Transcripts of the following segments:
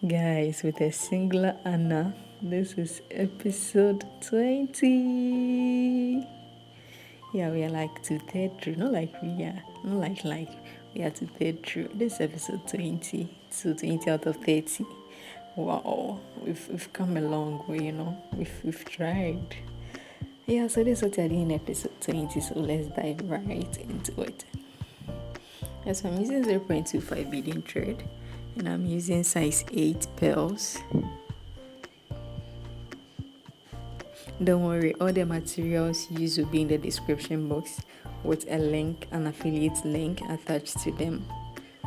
Guys, with a singular Anna, this is episode 20. Yeah, we are like to third through, not like we are, not like we are to third through. This is episode 20, so 20 out of 30. Wow, we've come a long way, we've tried. Yeah, so this is what I did in episode 20, so let's dive right into it. Yes, I'm using 0.25 beading thread and I'm using size 8 pearls. Don't worry, all the materials used will be in the description box with a link, an affiliate link attached to them.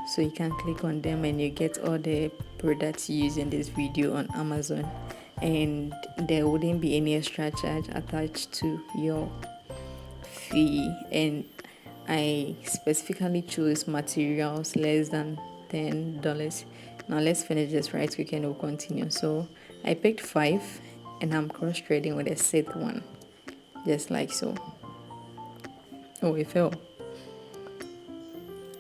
So you can click on them and you get all the products used in this video on Amazon. And there wouldn't be any extra charge attached to your fee. And I specifically chose materials less than $10. Now let's finish this right quick and we'll continue. So I picked 5 and I'm cross threading with a sixth one, just like so. Oh, it fell.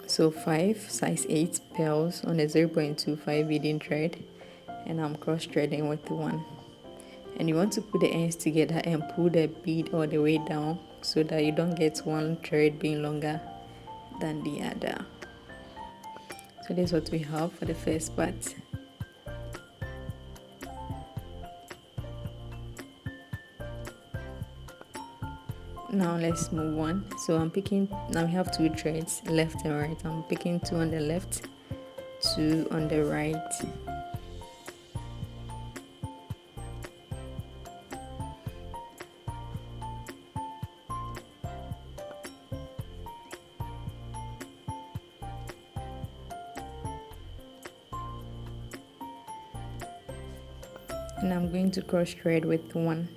So 5 size 8 pearls on a 0.25 beading thread and I'm cross threading with the 1. And you want to put the ends together and pull the bead all the way down so that you don't get one thread being longer than the other. So this is what we have for the first part. Now let's move on. So now we have 2 threads, left and right. I'm picking 2 on the left, 2 on the right. And I'm going to cross thread with 1.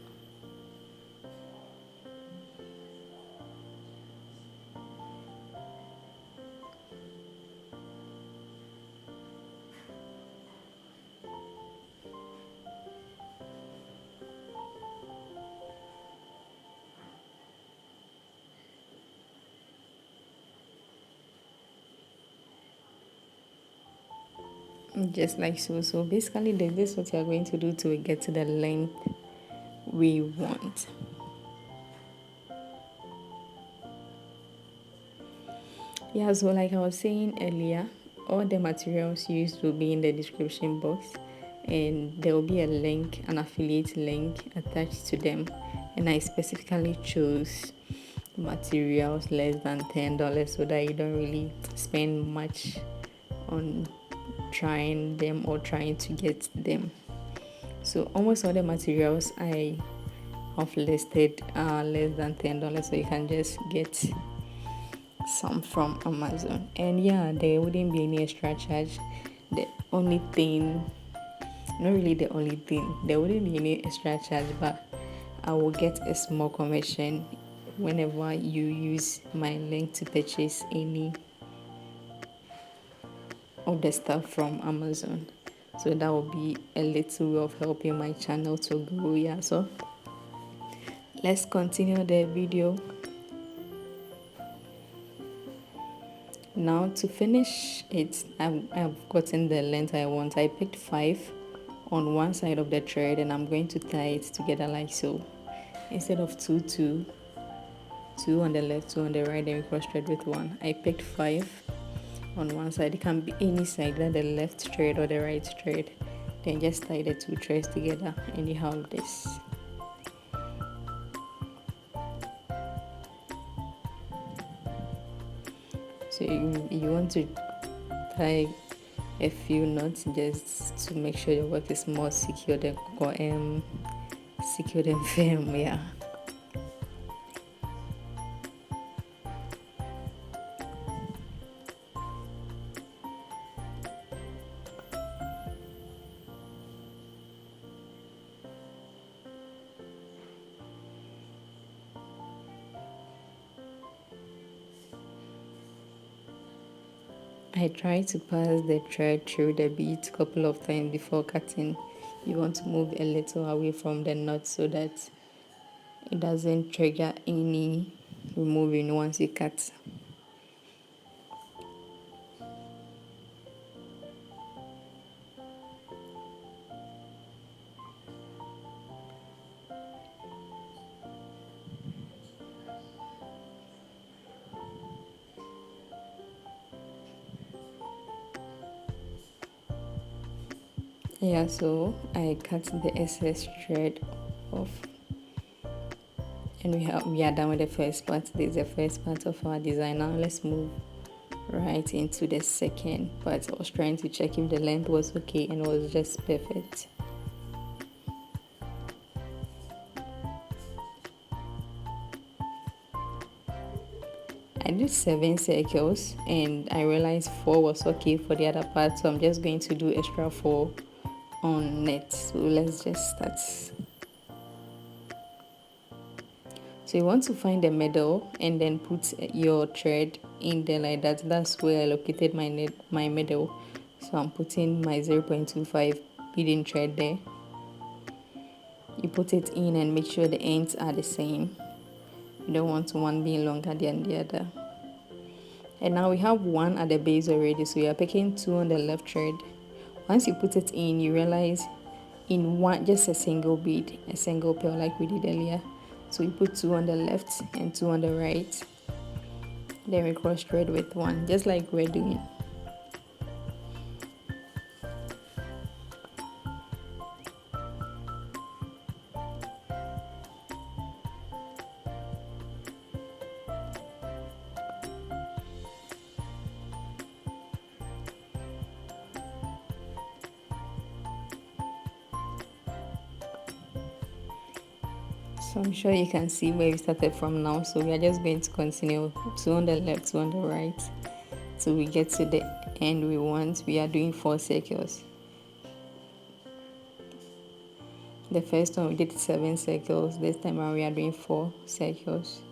Just like so. So basically this is what you're going to do to get to the length we want. Yeah, so like I was saying earlier, all the materials used will be in the description box and there will be a link, an affiliate link attached to them. And I specifically chose materials less than $10 so that you don't really spend much on trying them or trying to get them. So almost all the materials I have listed are less than $10, so you can just get some from Amazon. And yeah, there wouldn't be any extra charge. The only thing, not really the only thing, there wouldn't be any extra charge, but I will get a small commission whenever you use my link to purchase any of the stuff from Amazon. So that will be a little way of helping my channel to grow. Yeah, so let's continue the video. Now to finish it, I've gotten the length I want. I picked 5 on one side of the thread and I'm going to tie it together like so. Instead of 2 on the left, 2 on the right, then we cross thread with 1. I picked 5 on one side. It can be any side, either the left thread or the right thread. Then just tie the 2 threads together and you have this. So you want to tie a few knots just to make sure your work is more secure than firm. Yeah. I try to pass the thread through the bead a couple of times before cutting. You want to move a little away from the knot so that it doesn't trigger any removing once you cut. Yeah, so I cut the excess thread off, and we are done with the first part. This is the first part of our design. Now let's move right into the second part. I was trying to check if the length was okay, and it was just perfect. I did 7 circles and I realized 4 was okay for the other part, so I'm just going to do extra 4 on net. So let's just start. So you want to find the middle and then put your thread in there like that. That's where I located my middle. So I'm putting my 0.25 beading thread there. You put it in and make sure the ends are the same. You don't want one being longer than the other. And now we have 1 at the base already, so you are picking 2 on the left thread. Once you put it in, you realize in one, just a single bead, a single pearl like we did earlier. So you put 2 on the left and 2 on the right. Then we cross thread with 1, just like we're doing. So I'm sure you can see where we started from now. So we are just going to continue 2 on the left, 2 on the right. So we get to the end we want. We are doing 4 circles. The first one we did 7 circles. This time around we are doing 4 circles.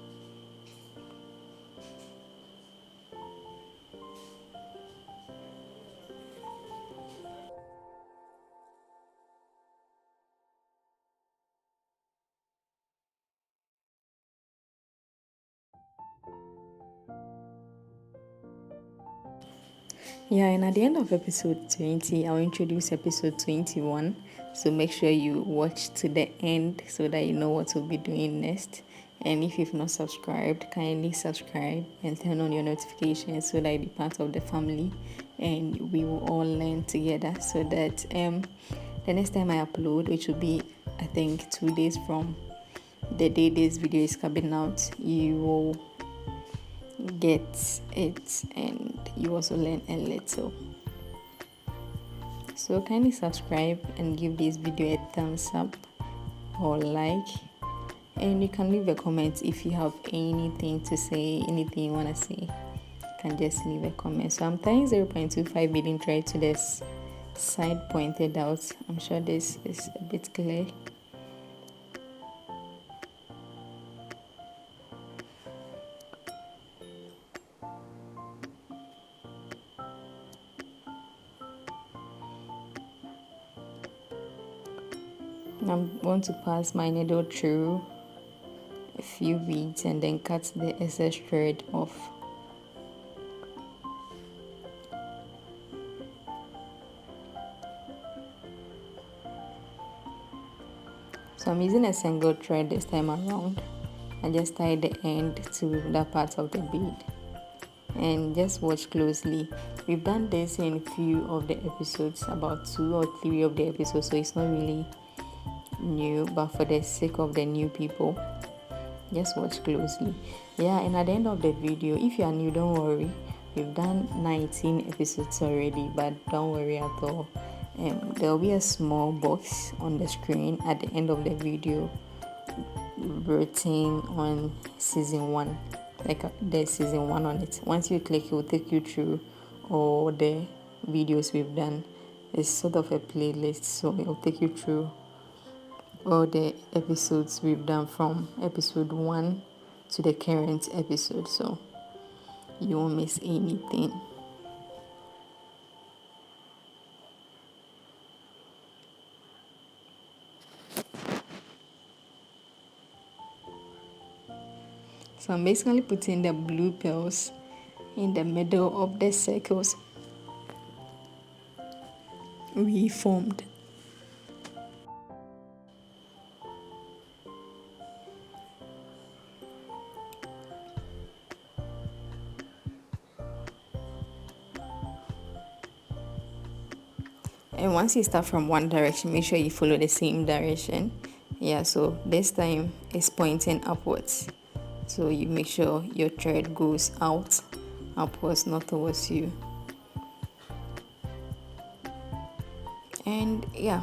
Yeah, and at the end of episode 20, I'll introduce episode 21. So make sure you watch to the end so that you know what we'll be doing next. And if you've not subscribed, kindly subscribe and turn on your notifications so that you be part of the family and we will all learn together so that the next time I upload, which will be I think 2 days from the day this video is coming out, you will get it and you also learn a little. So kindly subscribe and give this video a thumbs up or like, and you can leave a comment if you have anything to say, anything you want to say. You can just leave a comment. So I'm tying 0.25 beading thread to this side pointed out. I'm sure this is a bit clear. I'm going to pass my needle through a few beads and then cut the excess thread off. So I'm using a single thread this time around. I just tie the end to that part of the bead and just watch closely. We've done this in a few of the episodes, about 2 or 3 of the episodes, so it's not really new, but for the sake of the new people, just watch closely. Yeah, and at the end of the video, if you are new, don't worry, we've done 19 episodes already, but don't worry at all. There will be a small box on the screen at the end of the video written on season 1, like there's season 1 on it. Once you click, it will take you through all the videos we've done. It's sort of a playlist, so it will take you through all the episodes we've done from episode 1 to the current episode, so you won't miss anything. So I'm basically putting the blue pearls in the middle of the circles we formed. And once you start from one direction, make sure you follow the same direction. Yeah, so this time it's pointing upwards. So you make sure your thread goes out, upwards, not towards you. And yeah.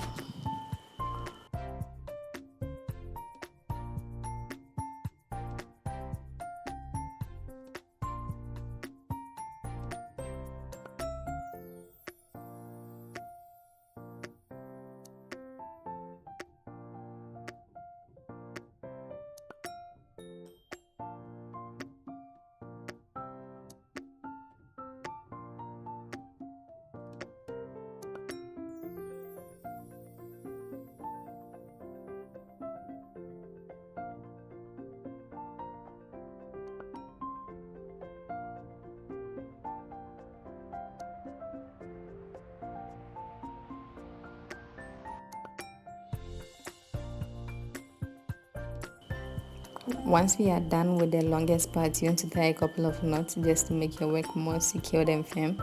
Once we are done with the longest part, you want to tie a couple of knots just to make your work more secure and firm,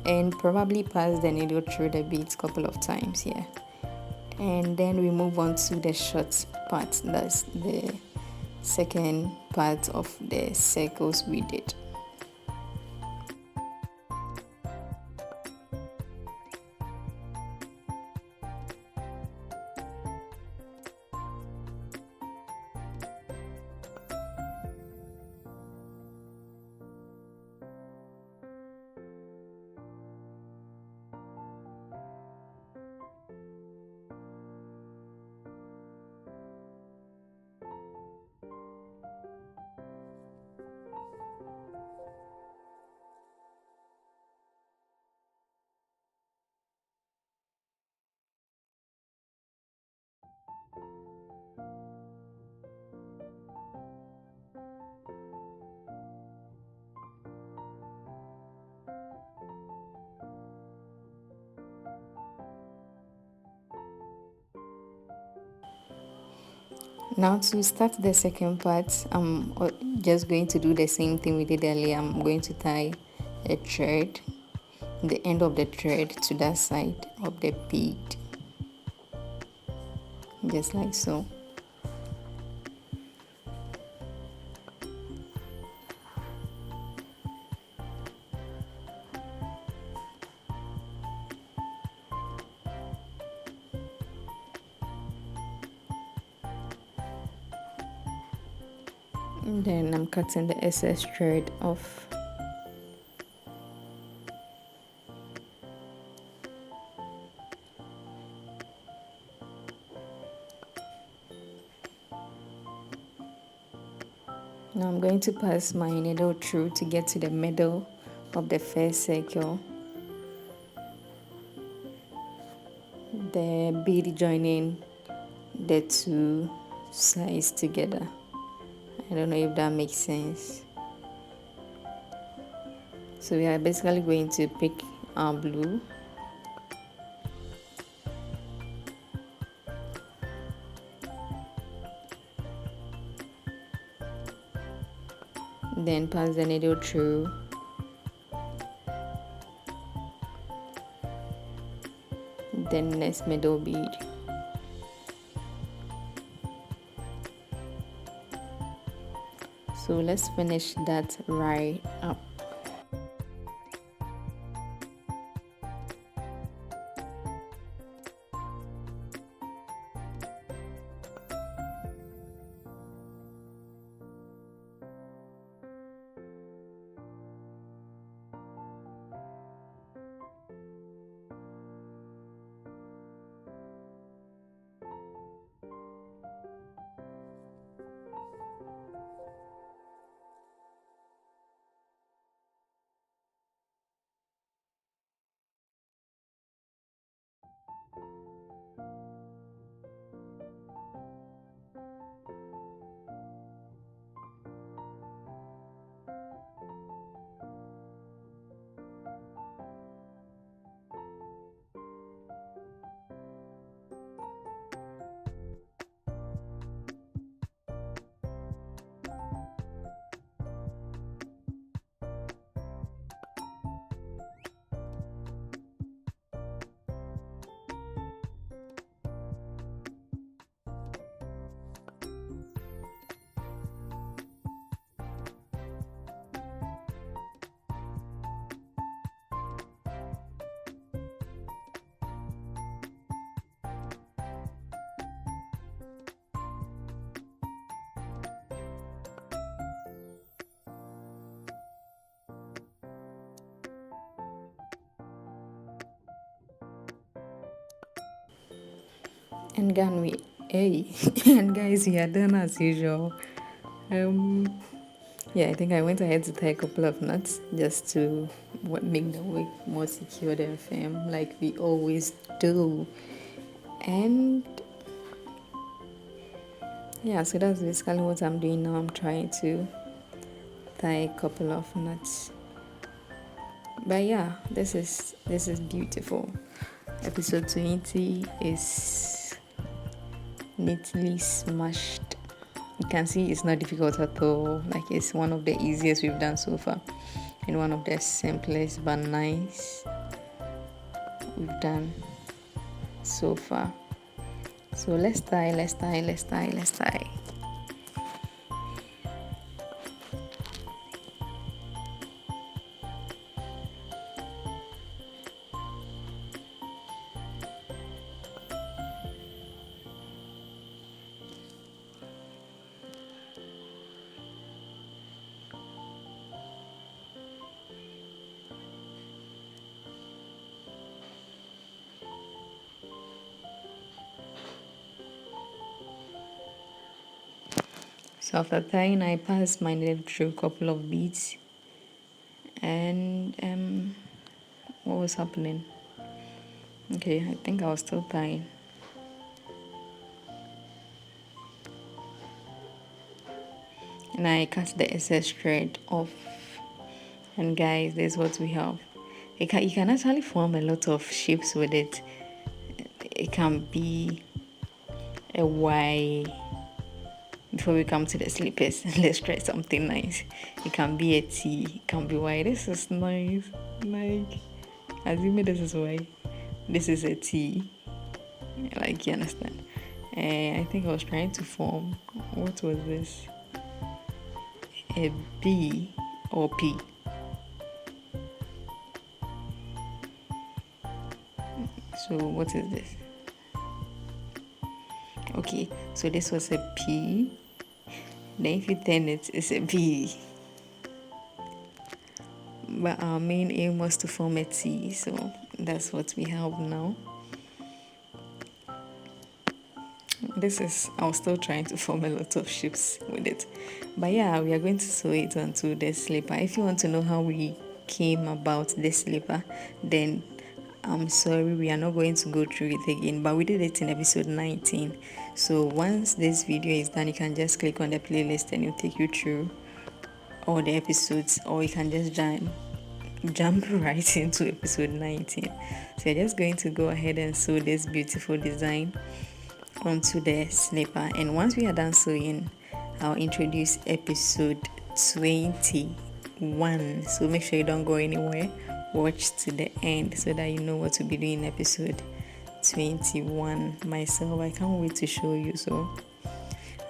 and probably pass the needle through the beads a couple of times here. And then we move on to the short part. That's the second part of the circles we did. Now to start the second part, I'm just going to do the same thing we did earlier. I'm going to tie a thread, the end of the thread to that side of the bead, just like so. And then I'm cutting the excess thread off. Now I'm going to pass my needle through to get to the middle of the first circle. The bead joining the two sides together. I don't know if that makes sense. So we are basically going to pick our blue, then pass the needle through, then next middle bead. So let's finish that right up. And can we, hey, and guys, we are done as usual. Yeah, I think I went ahead to tie a couple of knots just to make the work more secure and firm, like we always do. And yeah, so that's basically what I'm doing now. I'm trying to tie a couple of knots. But yeah, this is beautiful. Episode 20 is neatly smashed. You can see it's not difficult at all. Like, it's one of the easiest we've done so far, and one of the simplest but nice we've done so far. So let's tie. So after tying, I passed my needle through a couple of beads, and what was happening? Okay, I think I was still tying. And I cut the excess thread off. And guys, this is what we have. You can actually form a lot of shapes with it. It can be a Y. Before we come to the slippers, let's try something nice. It can be a T, it can be Y. This is nice. Like, assuming this is Y, this is a T. Like, you understand? And I think I was trying to form, what was this? A B or P. So what is this? Okay, so this was a P. Then if you turn it, it's a B. But our main aim was to form a T, so that's what we have now. I was still trying to form a lot of shapes with it. But yeah, we are going to sew it onto the slipper. If you want to know how we came about this slipper, then I'm sorry, we are not going to go through it again, but we did it in episode 19. So once this video is done, you can just click on the playlist and it'll take you through all the episodes, or you can just jump right into episode 19. So you're just going to go ahead and sew this beautiful design onto the slipper, and once we are done sewing, I'll introduce episode 21. So make sure you don't go anywhere, watch to the end so that you know what to be doing in episode 21. Myself, I can't wait to show you, so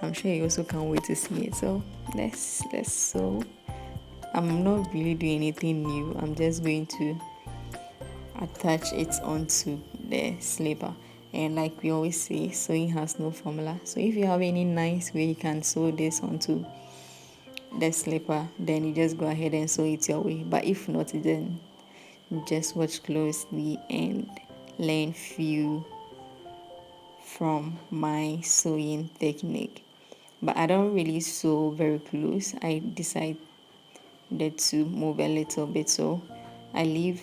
I'm sure you also can't wait to see it. So let's sew. I'm not really doing anything new, I'm just going to attach it onto the slipper. And like we always say, sewing has no formula. So if you have any nice way you can sew this onto the slipper, then you just go ahead and sew it your way. But if not, then just watch closely and learn few from my sewing technique. But I don't really sew very close. I decided to move a little bit, so I leave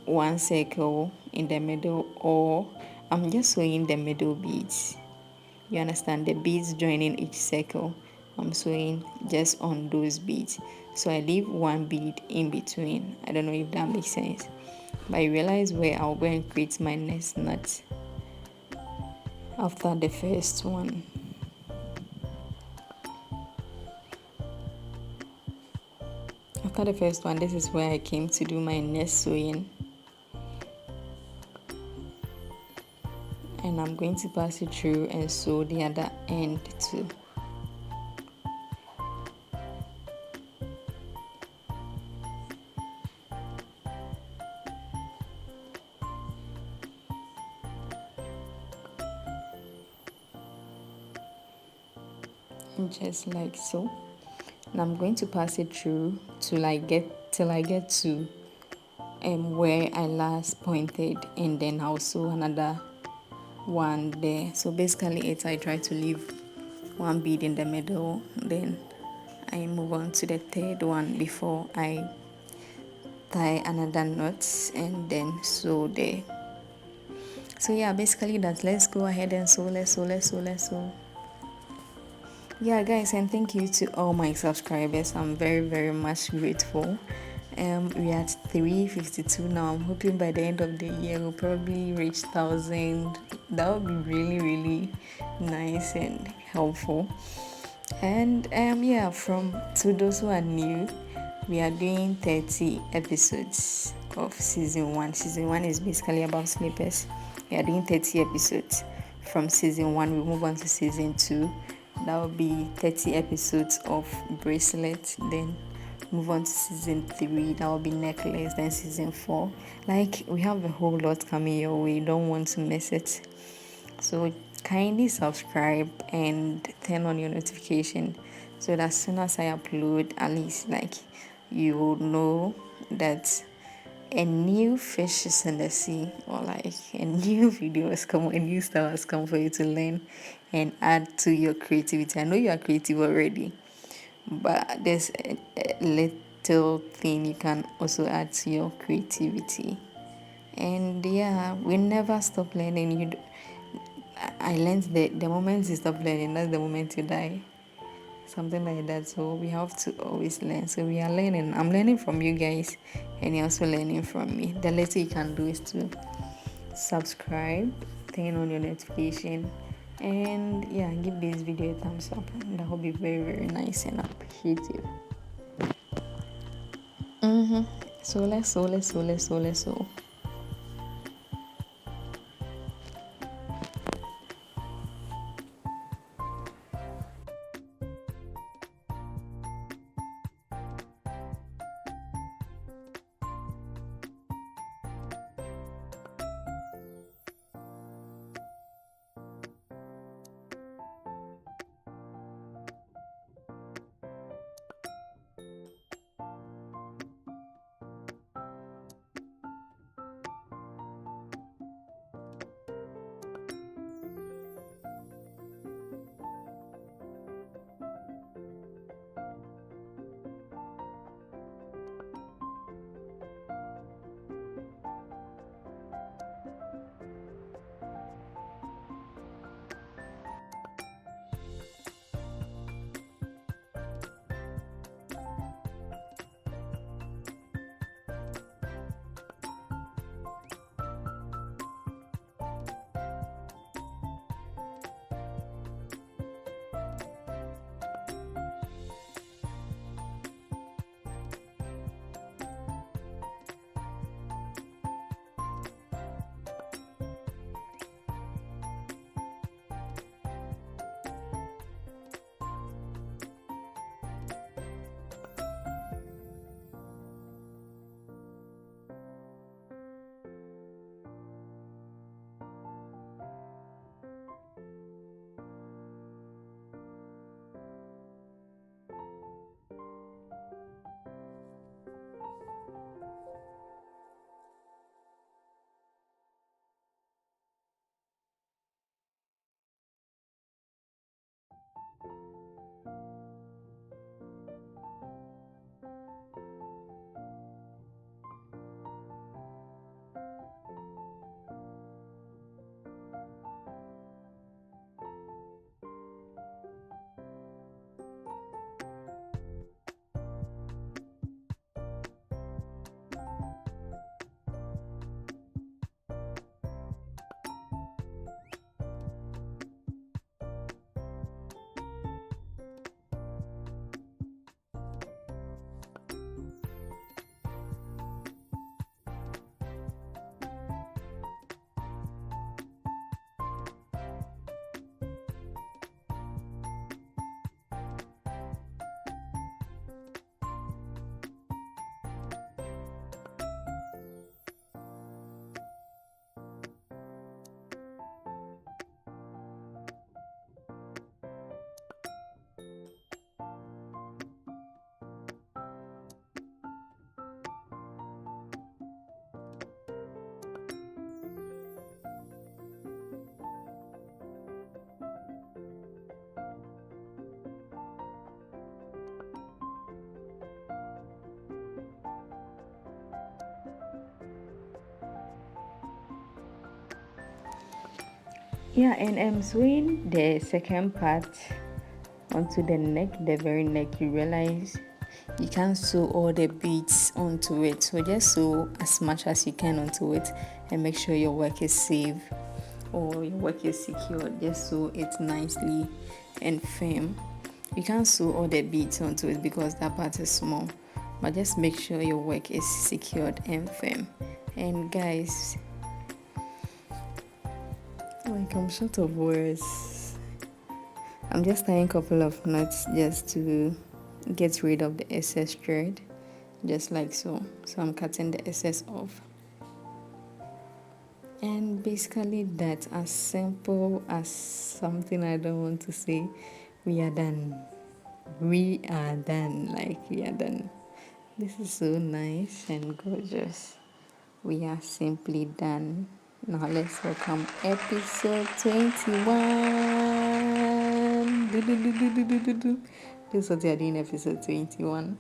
one circle in the middle, or I'm just sewing the middle beads. You understand? The beads joining each circle, I'm sewing just on those beads. So I leave one bead in between. I don't know if that makes sense, but I realize where I'll go and create my next knot after the first one. After the first one, this is where I came to do my next sewing. And I'm going to pass it through and sew the other end too. Just like so. And I'm going to pass it through till I get to where I last pointed, and then I'll sew another one there. So basically I try to leave one bead in the middle, then I move on to the third one before I tie another knot and then sew there. So yeah, basically that. Let's go ahead and sew. Let's sew. Yeah, guys, and thank you to all my subscribers. I'm very much grateful. We're at 352 now. I'm hoping by the end of the year we'll probably reach 1,000. That would be really nice and helpful. And yeah, from to those who are new, we are doing 30 episodes of season 1. Season 1 is basically about slippers. We are doing 30 episodes from season 1. We move on to season 2. That will be 30 episodes of bracelets. Then move on to season 3. That will be necklace. Then season 4. Like, we have a whole lot coming your way. You don't want to miss it. So kindly subscribe and turn on your notification so that as soon as I upload, at least like you will know that a new fish is in the sea, or like a new video has come, a new style has come for you to learn and add to your creativity. I know you are creative already, but there's a little thing you can also add to your creativity. And yeah, we never stop learning. I learned that the moment you stop learning, that's the moment you die. Something like that. So we have to always learn. So we are learning. I'm learning from you guys, and you're also learning from me. The little you can do is to subscribe, turn on your notification, and yeah, give this video a thumbs up. And that will be very nice and appreciative. So let's so. Yeah, and I'm sewing the second part onto the neck, the very neck. You realize you can't sew all the beads onto it, so just sew as much as you can onto it and make sure your work is safe or your work is secured. Just sew it nicely and firm. You can't sew all the beads onto it because that part is small, but just make sure your work is secured and firm. And guys, like, I'm short of words. I'm just tying a couple of knots just to get rid of the excess thread, just like so. So I'm cutting the excess off. And basically that's as simple as something I don't want to say. We are done. We are done. Like, we are done. This is so nice and gorgeous. We are simply done. Now let's welcome episode 21. This is what we are doing, episode 21.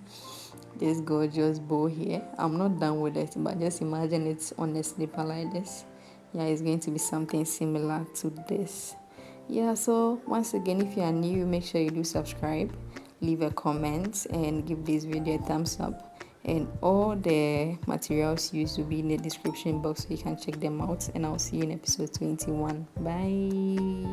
This gorgeous bow here. I'm not done with it, but just imagine it's on a slipper like this. Yeah, it's going to be something similar to this. Yeah, so once again, if you are new, make sure you do subscribe, leave a comment, and give this video a thumbs up. And all the materials used will be in the description box, so you can check them out. And I'll see you in episode 21. Bye.